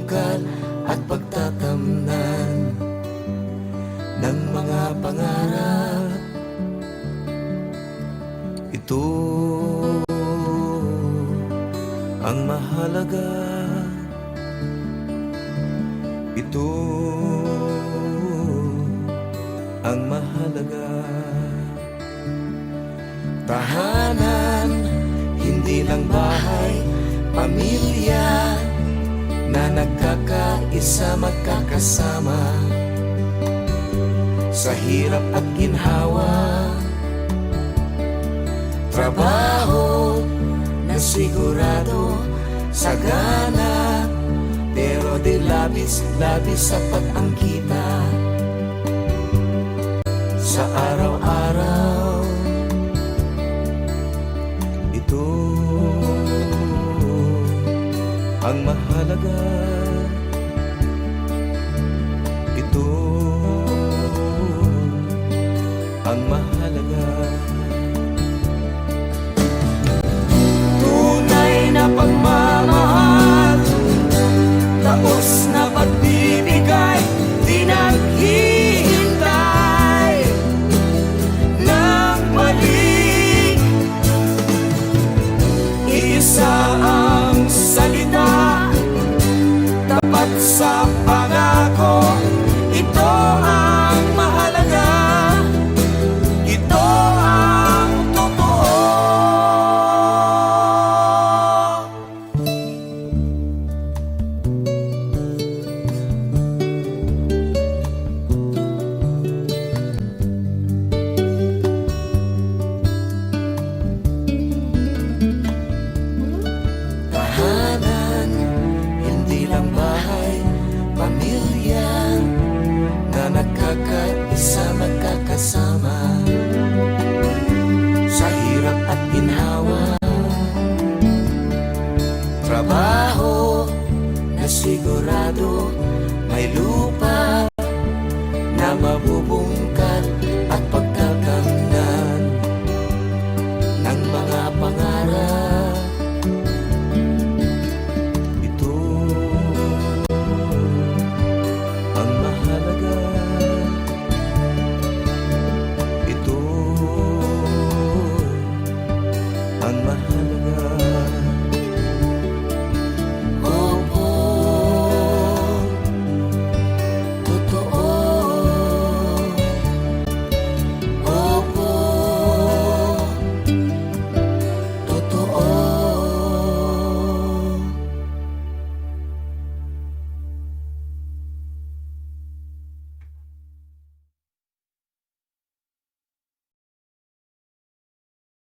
pagsugal at pagtatamnan ng mga pangarap. Ito ang mahalaga. Ito ang mahalaga. Tahanan, hindi lang bahay, pamilya na nagkakaisa, magkakasama sa hirap at ginhawa. Trabaho na sigurado, sagana, pero di labis sapat ang kita sa araw-araw. Ito ang mahalaga. Ito ang mahalaga. Tunay na pagmamahal, taos na pagbibigay, di naghihintay ng mali. Isa ang salita, tapat sa pangako. Ito ang mahalaga. Ito ang totoo. Tahanan, hindi lang bahay, pamilya na nagkakaisa, magkakasama sa hirap at ginhawa. Trabaho na sigurado, may lupa